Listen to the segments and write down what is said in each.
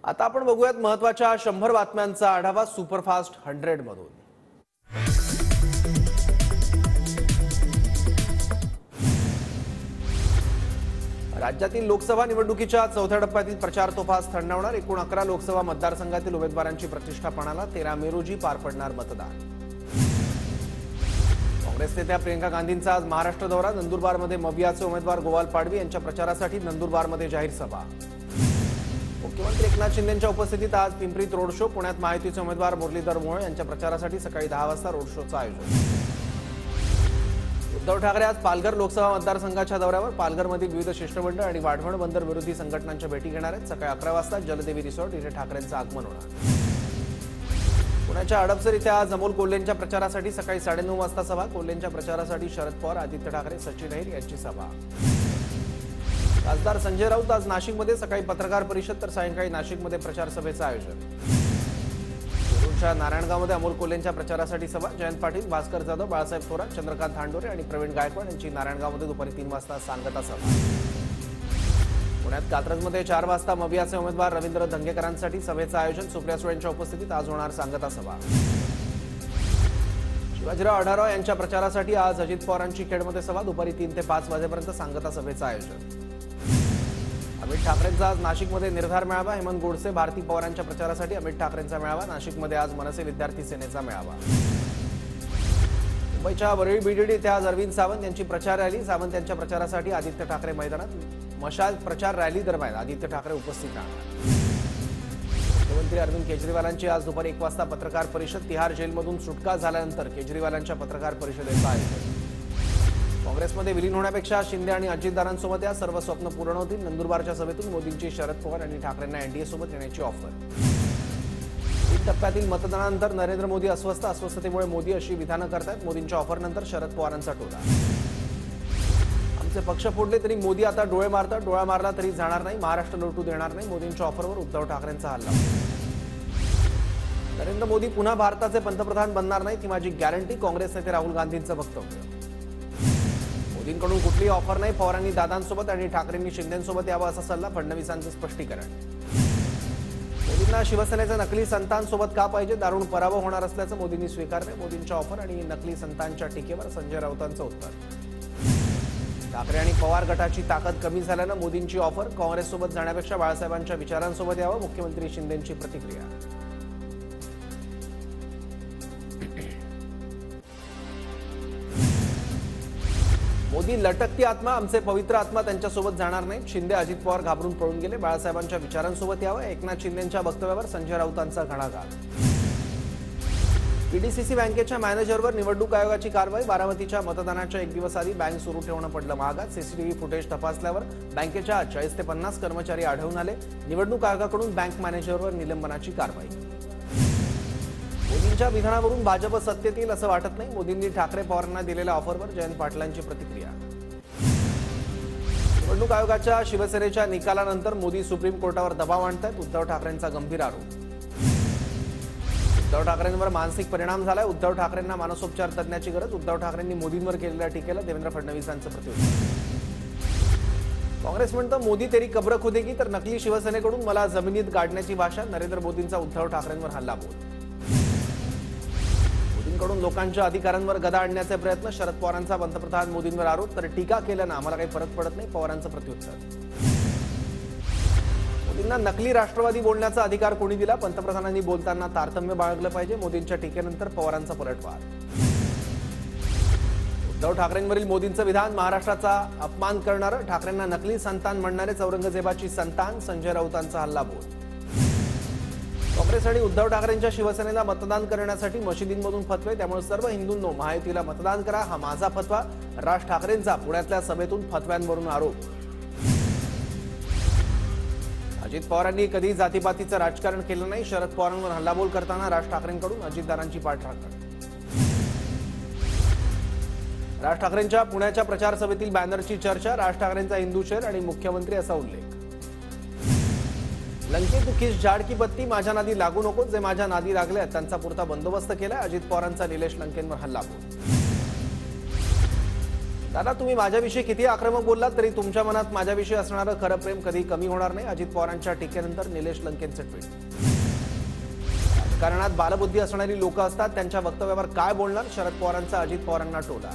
आता आपण बघूयात महत्त्वाच्या 100 बातम्यांचा आढावा सुपरफास्ट 100 मधून। राज्यातील लोकसभा निवडणुकीच्या चौथ्या टप्प्यातील प्रचार तोफास थंडावणार। एकूण 11 लोकसभा मतदारसंघातील उमेदवारांची प्रतिष्ठा पणाला। 13 मे रोजी पार पडणार मतदान। काँग्रेस नेत्या प्रियंका गांधींचा आज महाराष्ट्र दौरा। नंदुरबारमध्ये मवियाचे उमेदवार गोवाल पाडवी यांच्या प्रचारासाठी नंदुरबारमध्ये जाहीर सभा। मुख्यमंत्री एकनाथ शिंदेंच्या उपस्थितीत आज पिंपरीत रोड शो। पुण्यात महायुतीचे उमेदवार मुरलीधर मोहोळ यांच्या प्रचारासाठी सकाळी 10 वाजता रोड शोचं आयोजन। उद्धव ठाकरे आज पालघर लोकसभा मतदारसंघाच्या दौऱ्यावर। पालघरमधील विविध शिष्टमंडळ आणि वाढवण बंदर विरोधी संघटनांच्या भेटी घेणार आहेत। सकाळी 11 वाजता जलदेवी रिसॉर्ट इथे ठाकरेंचं आगमन होणार। पुण्याच्या हडपसर इथे आज अमोल कोल्हेंच्या प्रचारासाठी सकाळी 9:30 वाजता सभा। कोल्हेंच्या प्रचारासाठी शरद पवार, आदित्य ठाकरे, सचिन अहिर यांची सभा। खासदार संजय राऊत आज नाशिकमध्ये सकाळी पत्रकार परिषद तर सायंकाळी नाशिकमध्ये प्रचार सभेचं आयोजन। शिरूरच्या नारायणगावमध्ये अमोल कोल्हेंच्या प्रचारासाठी सभा। जयंत पाटील, भास्कर जाधव, बाळासाहेब थोरात, चंद्रकांत हांडोरे आणि प्रवीण गायकवाड यांची नारायणगावमध्ये दुपारी 3 वाजता सांगता सभा। पुण्यात कात्रजमध्ये 4 वाजता मवियाचे उमेदवार रवींद्र धंगेकरांसाठी सभेचं आयोजन। सुप्रिया सुळेंच्या उपस्थितीत आज होणार सांगता सभा। शिवाजीराव आढळराव यांच्या प्रचारासाठी आज अजित पवारांची खेडमध्ये सभा। दुपारी 3 ते 5 वाजेपर्यंत सांगता सभेचं आयोजन। अमित ठाकरेंचा आज नाशिकमध्ये निर्धार मेळावा। हेमंत गोडसे, भारती पवारांच्या प्रचारासाठी अमित ठाकरेंचा मेळावा। नाशिकमध्ये आज मनसे विद्यार्थी सेनेचा मेळावा। मुंबईच्या वरळी बीडीडी इथे आज अरविंद सावंत यांची प्रचार रॅली। सावंत यांच्या प्रचारासाठी आदित्य ठाकरे मैदानात। मशाल प्रचार रॅली दरम्यान आदित्य ठाकरे उपस्थित राहणार। मुख्यमंत्री अरविंद केजरीवालांची आज दुपारी 1 वाजता पत्रकार परिषद। तिहार जेलमधून सुटका झाल्यानंतर केजरीवालांच्या पत्रकार परिषदेचं आयोजन। काँग्रेसमध्ये विलीन होण्यापेक्षा शिंदे आणि अजितदारांसोबत या सर्व स्वप्न पूर्ण होतील। नंदुरबारच्या सभेतून मोदींची शरद पवार आणि ठाकरेंना एनडीए सोबत येण्याची ऑफर। 3 टप्प्यातील मतदानानंतर नरेंद्र मोदी अस्वस्थ। अस्वस्थतेमुळे मोदी अशी विधानं करतात। मोदींच्या ऑफरनंतर शरद पवारांचा टोला। आमचे पक्ष फोडले तरी मोदी आता डोळे मारतात। डोळा मारला तरी जाणार नाही। महाराष्ट्र लुटू देणार नाही। मोदींच्या ऑफरवर उद्धव ठाकरेंचा हल्ला। नरेंद्र मोदी पुन्हा भारताचे पंतप्रधान बनणार नाहीत ही माझी गॅरंटी। काँग्रेस नेते राहुल गांधींचं वक्तव्य। मोदींकडून कुठलीही ऑफर नाही। पवारांनी दादांसोबत आणि ठाकरेंनी शिंदेंसोबत यावं असा सल्ला। फडणवीसांचं स्पष्टीकरण। मोदींना शिवसेनेचे नकली संतान सोबत का पाहिजे? दारुण पराभव होणार असल्याचं मोदींनी स्वीकारले। मोदींच्या ऑफर आणि नकली संतांच्या टीकेवर संजय राऊतांचं उत्तर। ठाकरे आणि पवार गटाची ताकद कमी झाल्यानं मोदींची ऑफर। काँग्रेससोबत जाण्यापेक्षा बाळासाहेबांच्या विचारांसोबत यावं मुख्यमंत्री शिंदेंची प्रतिक्रिया। मोदी लटकती आत्मा, आमचे पवित्र आत्मा त्यांच्यासोबत जाणार नाही। शिंदे अजित पवार घाबरून पळून गेले। बाळासाहेबांच्या विचारांसोबत यावं। एकनाथ शिंदेंच्या वक्तव्यावर संजय राऊतांचा घणाघात। पीडीसीसी बँकेच्या मॅनेजरवर निवडणूक आयोगाची कारवाई। बारामतीच्या मतदानाच्या 1 दिवस आधी बँक सुरू ठेवणं पडलं महागात। सीसीटीव्ही फुटेज तपासल्यावर बँकेच्या 40 ते 50 कर्मचारी आढळून आले। निवडणूक आयोगाकडून बँक मॅनेजरवर निलंबनाची कारवाई। मोदींच्या विधानावरून भाजप सत्तेत येईल असं वाटत नाही। मोदींनी ठाकरे पवारांना दिलेल्या ऑफरवर जयंत पाटलांची प्रतिक्रिया। निवडणूक आयोगाच्या शिवसेनेच्या निकालानंतर मोदी सुप्रीम कोर्टावर दबाव आणतायत। उद्धव ठाकरेंचा गंभीर आरोप। उद्धव ठाकरेंवर मानसिक परिणाम झालाय। उद्धव ठाकरेंना मानसोपचार तज्ञाची गरज। उद्धव ठाकरेंनी मोदींवर केलेल्या टीकेला देवेंद्र फडणवीसांचं प्रत्युत्तर। काँग्रेस म्हणतं मोदी तेरी कब्र खुदेगी तर नकली शिवसेनेकडून मला जमिनीत गाडण्याची भाषा। नरेंद्र मोदींचा उद्धव ठाकरेंवर हल्ला बोल। मोदींकडून लोकांच्या अधिकारांवर गदा आणण्याचे प्रयत्न। शरद पवारांचा पंतप्रधान मोदींवर आरोप। तर टीका केल्यानं आम्हाला काही फरक पडत नाही पवारांचं प्रत्युत्तर। मोदींना नकली राष्ट्रवादी बोलण्याचा अधिकार कोणी दिला? पंतप्रधानांनी बोलताना तारतम्य बाळगलं पाहिजे। मोदींच्या टीकेनंतर पवारांचा पलटवार। उद्धव ठाकरेंवरील मोदींचं विधान महाराष्ट्राचा अपमान करणारं। ठाकरेंना नकली संतान म्हणणारेच औरंगजेबाची संतान। संजय राऊतांचा हल्ला बोल। काँग्रेस आणि उद्धव ठाकरेंच्या शिवसेनेला मतदान करण्यासाठी मशिदींमधून फतवे। त्यामुळे सर्व हिंदूंनो महायुतीला मतदान करा हा माझा फतवा। राज ठाकरेंचा पुण्यातल्या सभेतून फतव्यांवरून आरोप। अजित पवारांनी कधी जातीपातीचं राजकारण केलं नाही। शरद पवारांवर हल्लाबोल करताना राज ठाकरेंकडून अजितदारांची पाठराखण। राज ठाकरेंच्या पुण्याच्या प्रचार सभेतील बॅनरची चर्चा। राज ठाकरेंचा हिंदू शहर आणि मुख्यमंत्री असा उल्लेख। लंकेत खिस झाड की पत्ती, माझ्या नादी लागू नको। जे माझ्या नादी लागले त्यांचा पुरता बंदोबस्त केलाय। अजित पवारांचा निलेश लंकेंवर हल्लाबोल। दादा, तुम्ही माझ्याविषयी किती आक्रमक बोललात तरी तुमच्या मनात माझ्याविषयी असणारं खरं प्रेम कधी कमी होणार नाही. अजित पवारांच्या टीकेनंतर निलेश लंकेंचं ट्विट. राजकारणात बालबुद्धी असणारी लोक असतात, त्यांच्या वक्तव्यावर काय बोलणार? शरद पवारांचा अजित पवारांना टोला.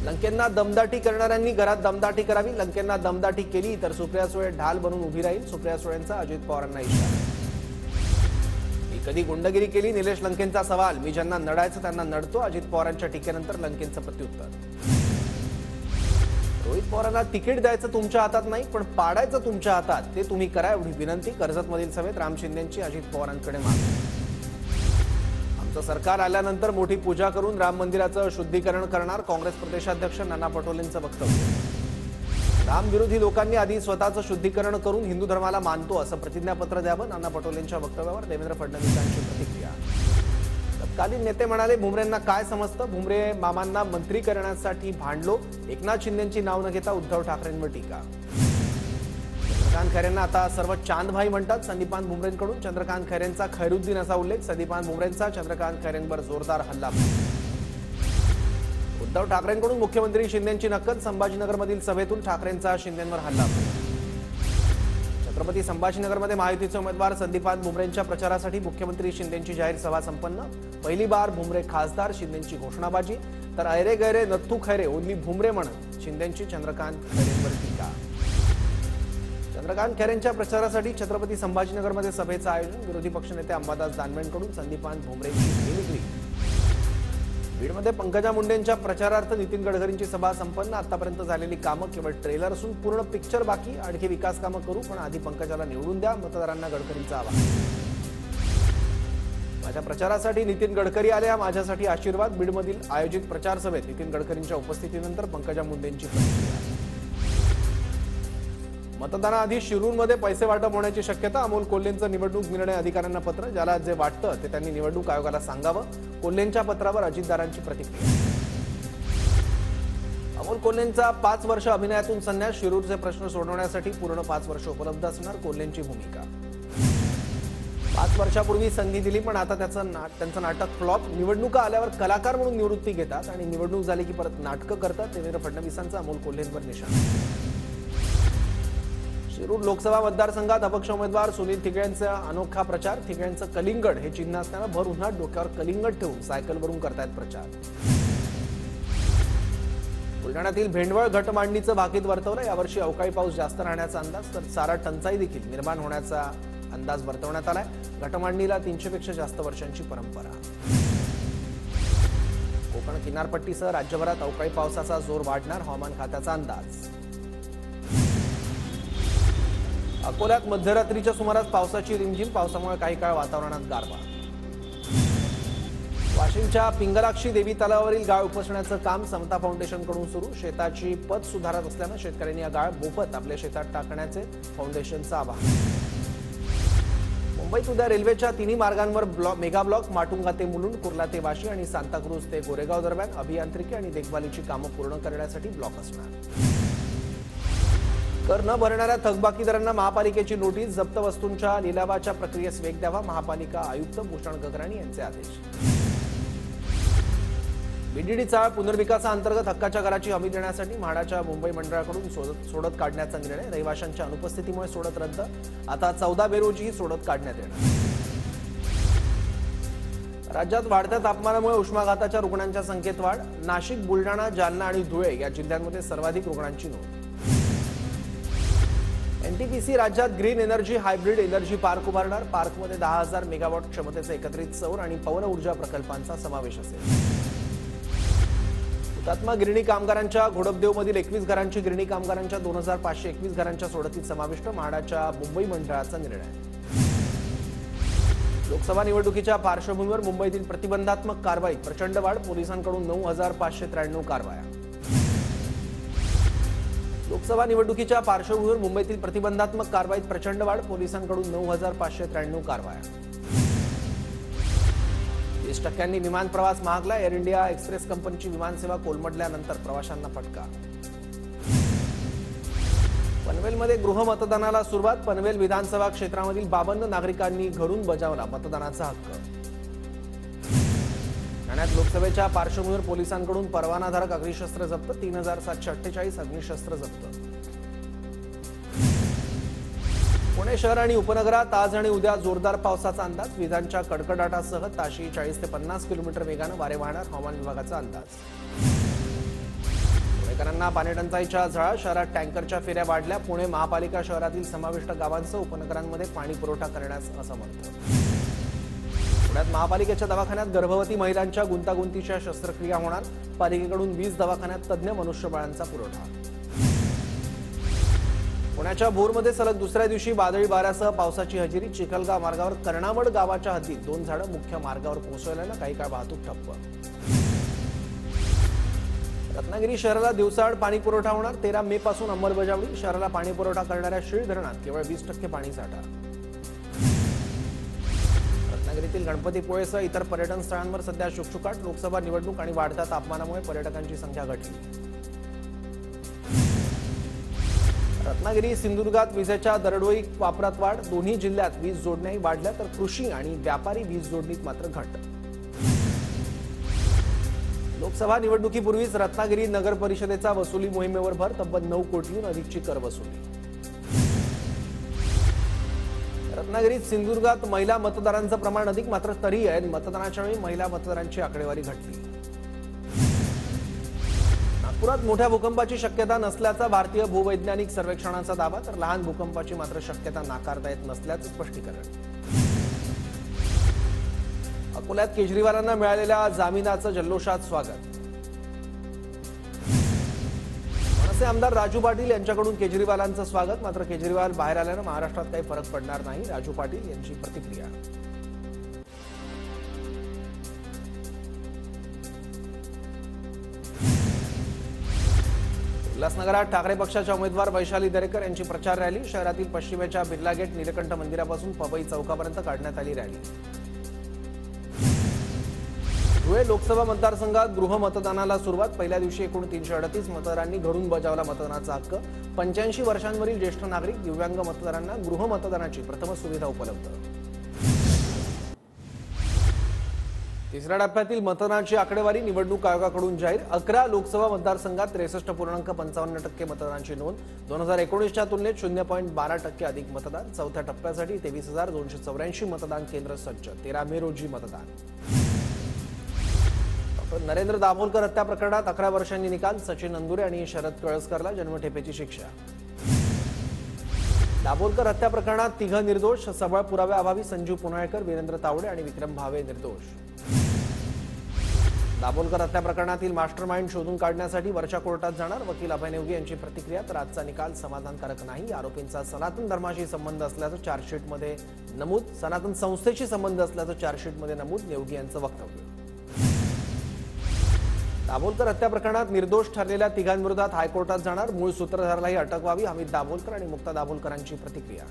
लंकेंना दमदाटी करणाऱ्यांनी घरात दमदाटी करावी. लंकेंना दमदाटी केली तर सुप्रिया सुळे ढाल बनून उभी राहील. सुप्रिया सुळेंचा अजित पवारांना इशारा. मी कधी गुंडगिरी केली? निलेश लंकेंचा सवाल. मी ज्यांना नडायचं त्यांना नडतो. अजित पवारांच्या टीकेनंतर लंकेंचं प्रत्युत्तर. रोहित पवारांना तिकीट द्यायचं तुमच्या हातात नाही, पण पाडायचं तुमच्या हातात. ते तुम्ही करा एवढी विनंती. कर्जतमधील सभेत राम शिंदेंची अजित पवारांकडे मागणी. आमचं सरकार आल्यानंतर मोठी पूजा करून राम मंदिराचं शुद्धीकरण करणार. काँग्रेस प्रदेशाध्यक्ष नाना पटोलेंचं वक्तव्य. राम विरोधी लोकांनी आधी स्वतःचं शुद्धीकरण करून हिंदू धर्माला मानतो असं प्रतिज्ञापत्र द्यावं. नाना पटोलेंच्या वक्तव्यावर देवेंद्र फडणवीसांची प्रतिक्रिया. तत्कालीन नेते म्हणाले, भुमरेंना काय समजतं? भुमरे मामांना मंत्री करण्यासाठी भांडलो. एकनाथ शिंदेंची नाव न घेता उद्धव ठाकरेंवर टीका. चंद्रकांत खैरेंना आता सर्व चांदभाई म्हणतात. संदीपान भुमरेंकडून चंद्रकांत खैरेंचा खैरुद्दीन असा उल्लेख. संदीपान भुमरेंचा चंद्रकांत खैरेंवर जोरदार हल्ला. उद्धव ठाकरेंकडून मुख्यमंत्री शिंदेंची नक्कल. संभाजीनगरमधील सभेतून ठाकरेंचा शिंदेंवर हल्ला. छत्रपती संभाजीनगरमध्ये महायुतीचे उमेदवार संदीपान भुमरेंच्या प्रचारासाठी मुख्यमंत्री शिंदेंची जाहीर सभा संपन्न. पहिली बार भुमरे खासदार. शिंदेंची घोषणाबाजी. तर ऐरे गैरे नथू खैरे ओनली भुमरे म्हणत शिंदेंची चंद्रकांत खैरेंवर टीका. चंद्रकांत खैरेंच्या प्रचारासाठी छत्रपती संभाजीनगरमध्ये सभेचं आयोजन. विरोधी पक्षनेते अंबादास दानवेंकडून संदीपान भुमरेंची मिमिक्री. बीडमध्ये पंकजा मुंडेंच्या प्रचारार्थ नितीन गडकरींची सभा संपन्न. आतापर्यंत झालेली कामं केवळ ट्रेलर असून पूर्ण पिक्चर बाकी. आणखी विकास कामं करू, पण आधी पंकजाला निवडून द्या. मतदारांना गडकरींचा आवाहन. माझ्या प्रचारासाठी नितीन गडकरी आले, माझ्यासाठी आशीर्वाद. बीडमधील आयोजित प्रचार सभेत नितीन गडकरींच्या उपस्थितीनंतर पंकजा मुंडेंची प्रतिक्रिया. मतदानाआधी शिरूरमध्ये पैसे वाटप होण्याची शक्यता. अमोल कोल्हेंचं निवडणूक निर्णय अधिकाऱ्यांना पत्र. ज्याला जे वाटतं ते त्यांनी निवडणूक आयोगाला सांगावं. कोल्हेंच्या पत्रावर अजितदारांची प्रतिक्रिया. अमोल कोल्हेंचा 5 वर्ष अभिनयातून संन्यास. शिरूरचे प्रश्न सोडवण्यासाठी पूर्ण 5 वर्ष उपलब्ध असणार. कोल्हेंची भूमिका. 5 वर्षापूर्वी संधी दिली, पण आता त्यांचं नाटक फ्लॉप. निवडणुका आल्यावर कलाकार म्हणून निवृत्ती घेतात आणि निवडणूक झाली की परत नाटकं करतात. देवेंद्र फडणवीसांचा अमोल कोल्हेंवर निशाणा. शिरूर लोकसभा मतदारसंघात अपक्ष उमेदवार सुनील थिगळेंचा अनोखा प्रचार. थिगळेंचं कलिंगड हे चिन्ह असताना भर उन्हात डोक्यावर कलिंगड ठेवून सायकलवरून करतायत प्रचार. बुलढाण्यातील भेंडवळ घटमांडणीचं भाकीत वर्तवलं. यावर्षी अवकाळी पाऊस जास्त राहण्याचा अंदाज. तर चारा टंचाई देखील निर्माण होण्याचा अंदाज वर्तवण्यात आलाय. घटमांडणीला 300 पेक्षा जास्त वर्षांची परंपरा. कोकण किनारपट्टीसह राज्यभरात अवकाळी पावसाचा जोर वाढणार. हवामान खात्याचा अंदाज. अकोल्यात मध्यरात्रीच्या सुमारास पावसाची रिमझिम. पावसामुळे काही काळ वातावरणात गारवा. वाशिमच्या पिंगलाक्षी देवी तलावावरील गाळ उपसण्याचं काम समता फाउंडेशनकडून सुरू. शेताची पत सुधारत असल्यानं शेतकऱ्यांनी या गाळ मोफत आपल्या शेतात टाकण्याचे फाउंडेशनचं आवाहन. मुंबईत उद्या रेल्वेच्या 3 मार्गांवर मेगा ब्लॉक. माटुंगा ते मुलुंड, कुर्ला ते वाशी आणि सांताक्रूज ते गोरेगाव दरम्यान अभियांत्रिकी आणि देखभालीची कामं पूर्ण करण्यासाठी ब्लॉक असणार. कर न भरणाऱ्या थकबाकीदारांना महापालिकेची नोटीस. जप्त वस्तूंच्या लिलावाच्या प्रक्रियेस वेग द्यावा. महापालिका आयुक्त भूषण गगराणी यांचे आदेश. बीडीडी चाळ पुनर्विकासाअंतर्गत हक्काच्या घराची हमी देण्यासाठी म्हाडाच्या मुंबई मंडळाकडून सोडत काढण्याचा निर्णय. रहिवाशांच्या अनुपस्थितीमुळे सोडत रद्द. आता 14 रोजीही सोडत काढण्यात येणार. राज्यात वाढत्या तापमानामुळे उष्माघाताच्या रुग्णांच्या संख्येत वाढ. नाशिक, बुलढाणा, जालना आणि धुळे या जिल्ह्यांमध्ये सर्वाधिक रुग्णांची नोंद. एनटीपीसी राज्यात green energy hybrid energy park उभारणार. पार्कमध्ये 10,000 मेगावॉट क्षमतेचे एकत्रित सौर आणि पवन ऊर्जा प्रकल्पांचा समावेश असेल. हुतात्मा गिरणी कामगारांच्या घोडपदेवमधील 21 घरांची गिरणी कामगारांच्या 2521 घरांच्या सोडतीत समाविष्ट. म्हाडाच्या मुंबई मंडळाचा निर्णय. लोकसभा निवडणुकीच्या पार्श्वभूमीवर मुंबईतील प्रतिबंधात्मक कारवाईत प्रचंड वाढ. पोलिसांकडून 9,593 कारवाया. लोकसभा निवडणुकीच्या पार्श्वभूमीवर मुंबईतील प्रतिबंधात्मक कारवाईत प्रचंड वाढ. पोलिसांकडून 9,593 कारवाया. 30% विमान प्रवास महागला. एअर इंडिया एक्सप्रेस कंपनीची विमानसेवा कोलमडल्यानंतर प्रवाशांना फटका. पनवेलमध्ये गृहमतदानाला सुरुवात. पनवेल विधानसभा क्षेत्रामधील 52 नागरिकांनी घरून बजावला मतदानाचा हक्क. ठाण्यात लोकसभेच्या पार्श्वभूमीवर पोलिसांकडून परवानाधारक अग्निशस्त्र जप्त, 3748 अग्निशस्त्र जप्त. पुणे शहर आणि उपनगरात आज आणि उद्या जोरदार पावसाचा अंदाज, विजांच्या कडकडाटासह ताशी 40 ते 50 किलोमीटर वेगानं वारे वाहणार, हवामान विभागाचा अंदाज. पुणेकरांना पाणीटंचाईच्या झळा, शहरात टँकरच्या फेऱ्या वाढल्या, पुणे महापालिका शहरातील समाविष्ट गावांसह उपनगरांमध्ये पाणी पुरवठा करण्यास असमर्थ. पुण्यात महापालिकेच्या दवाखान्यात गर्भवती महिलांच्या गुंतागुंतीच्या शस्त्रक्रिया होणार, पालिकेकडून 20 दवाखान्यात तज्ज्ञ मनुष्यबळांचा पुरवठा. पुण्याच्या भोरमध्ये सलग दुसऱ्या दिवशी वादळी वाऱ्यासह पावसाची हजेरी, चिखलगाव मार्गावर कर्णावड गावाच्या हद्दीत 2 झाडं मुख्य मार्गावर कोसळल्यानं काही काळ वाहतूक ठप्प. रत्नागिरी शहराला दिवसाआड पाणी पुरवठा होणार, 13 मे पासून अंमलबजावणी, शहराला पाणी पुरवठा करणाऱ्या शीळ धरणात केवळ 20% पाणी साठा. रत्नागिरीतील गणपतीपुळेसह इतर पर्यटन स्थळांवर सध्या शुकशुकाट, लोकसभा निवडणूक आणि वाढत्या तापमानामुळे पर्यटकांची संख्या घटली. रत्नागिरी सिंधुदुर्गात विजेच्या दरडोई वापरात वाढ, दोन्ही जिल्ह्यात वीज जोडण्याही वाढल्या, तर कृषी आणि व्यापारी वीज जोडणीत मात्र घट. लोकसभा निवडणुकीपूर्वीच रत्नागिरी नगर परिषदेचा वसुली मोहिमेवर भर, तब्बल 9 कोटीहून अधिकची कर वसुली. रत्नागिरीत सिंधुदुर्गात महिला मतदारांचं प्रमाण अधिक, मात्र तरीही मतदानाच्या वेळी महिला मतदारांची आकडेवारी घटली. नागपुरात मोठ्या भूकंपाची शक्यता नसल्याचा भारतीय भूवैज्ञानिक सर्वेक्षणाचा दावा, तर लहान भूकंपाची मात्र शक्यता नाकारता येत नसल्याचं स्पष्टीकरण. अकोल्यात केजरीवालांना मिळालेल्या जामिनाचं जल्लोषात स्वागत. मनसे आमदार राजू पाटील यांच्याकडून केजरीवालांचं स्वागत, मात्र केजरीवाल बाहेर आल्यानं महाराष्ट्रात काही फरक पडणार नाही, राजू पाटील यांची प्रतिक्रिया. उल्हासनगरात ठाकरे पक्षाच्या उमेदवार वैशाली दरेकर यांची प्रचार रॅली, शहरातील पश्चिमेच्या बिर्ला गेट निलकंठ मंदिरापासून पवई चौकापर्यंत काढण्यात आली रॅली. धुळे लोकसभा मतदारसंघात गृहमतदानाला सुरुवात, पहिल्या दिवशी एकूण 338 मतदारांनी घरून बजावला मतदानाचा हक्क. 85 वर्षांवरील ज्येष्ठ नागरिक, दिव्यांग मतदारांना गृहमतदानाची प्रथम सुविधा उपलब्ध. तिसऱ्या टप्प्यातील मतदानाची आकडेवारी निवडणूक आयोगाकडून जाहीर, 11 लोकसभा मतदारसंघात 63.55% मतदानाची नोंद, 2019च्या तुलनेत 0.12% अधिक मतदान. चौथ्या टप्प्यासाठी 23,284 मतदान केंद्र सज्ज, 13 मे रोजी मतदान. डॉक्टर नरेंद्र दाभोलकर हत्या प्रकरणात 11 वर्षांनी निकाल, सचिन अंदुरे आणि शरद कळसकरला जन्मठेपेची शिक्षा. दाभोलकर हत्या प्रकरणात 3 निर्दोष, सबळ पुराव्याअभावी संजीव पुनाळकर, वीरेंद्र तावडे आणि विक्रम भावे निर्दोष. दाभोलकर हत्या प्रकरणातील मास्टरमाइंड शोधून काढण्यासाठी वरच्या कोर्टात जाणार, वकील अभय नेवगी यांची प्रतिक्रिया, तर आजचा निकाल समाधानकारक नाही. आरोपींचा सनातन धर्माशी संबंध असल्याचं चार्जशीटमध्ये नमूद, सनातन संस्थेशी संबंध असल्याचं चार्जशीटमध्ये नमूद, नेवगी यांचं वक्तव्य. दाभोलकर हत्या प्रकरणात निर्दोष ठरलेल्या 3 विरोधात हायकोर्टात जाणार, मूळ सूत्रधारालाही अटक व्हावी, अमित दाभोलकर आणि मुक्ता दाभोलकरांची प्रतिक्रिया.